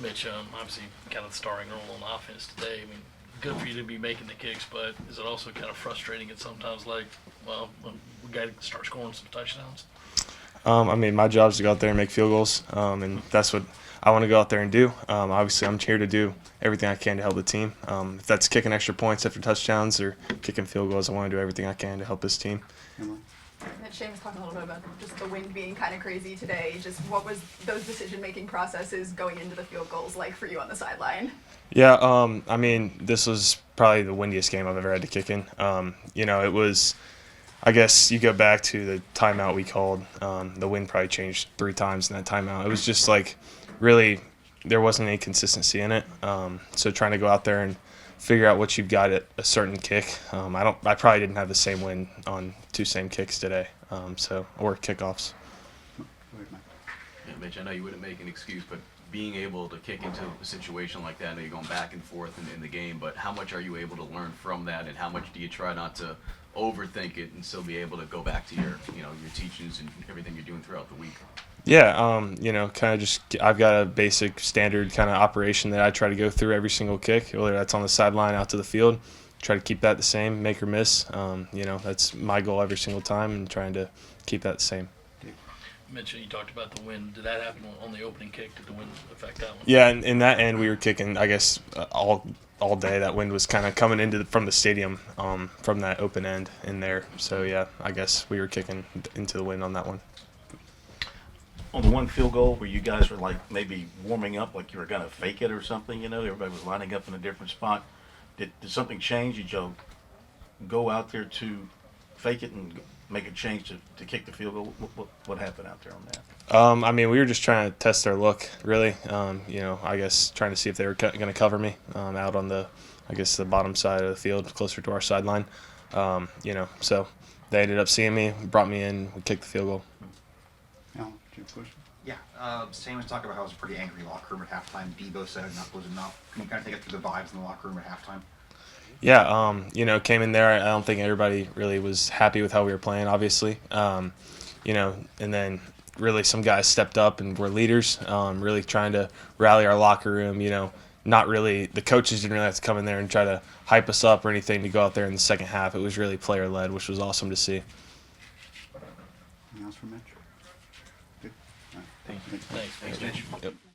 Mitch, obviously kind of the starring role on offense today. I mean, good for you to be making the kicks, but is it also kind of frustrating at sometimes like, well, when we got to start scoring some touchdowns? I mean, my job is to go out there and make field goals, and that's what I want to go out there and do. Obviously, I'm here to do everything I can to help the team. If that's kicking extra points after touchdowns or kicking field goals, I want to do everything I can to help this team. Mitch, Shane was talking a little bit about just the wind being kind of crazy today. Just what was those decision-making processes going into the field goals like for you on the sideline? Yeah, I mean, this was probably the windiest game I've ever had to kick in. It was, I guess you go back to the timeout we called. The wind probably changed 3 times in that timeout. It was just like really there wasn't any consistency in it. So trying to go out there and figure out what you've got at a certain kick. I probably didn't have the same win on 2 same kicks today. Or kickoffs. Yeah, Mitch, I know you wouldn't make an excuse, but being able to kick into a situation like that, I know you're going back and forth in the game, but how much are you able to learn from that, and how much do you try not to overthink it and still be able to go back to your teachings and everything you're doing throughout the week? Yeah, kind of just I've got a basic standard kind of operation that I try to go through every single kick, whether that's on the sideline out to the field. Try to keep that the same, make or miss. That's my goal every single time, and trying to keep that the same. Mitch, you talked about the wind. Did that happen on the opening kick? Did the wind affect that one? Yeah, and in that end, we were kicking, I guess, all day. That wind was kind of coming from the stadium from that open end in there. So, yeah, I guess we were kicking into the wind on that one. On the one field goal where you guys were like maybe warming up, like you were going to fake it or something, everybody was lining up in a different spot. Did something change? Did you go out there to fake it and make a change to kick the field goal? What happened out there on that? We were just trying to test their look, really. I guess trying to see if they were going to cover me out on the bottom side of the field, closer to our sideline. So they ended up seeing me, brought me in, we kicked the field goal. Alan, do you have a question? Yeah, Sam was talking about how it was a pretty angry locker room at halftime. Debo said enough was enough. Can you kind of take us through the vibes in the locker room at halftime? Yeah, came in there. I don't think everybody really was happy with how we were playing, obviously. And then really some guys stepped up and were leaders, really trying to rally our locker room. Not really, the coaches didn't really have to come in there and try to hype us up or anything to go out there in the second half. It was really player-led, which was awesome to see. Anything else from Mitch? Good. All right. Thanks, Mitch. Yep.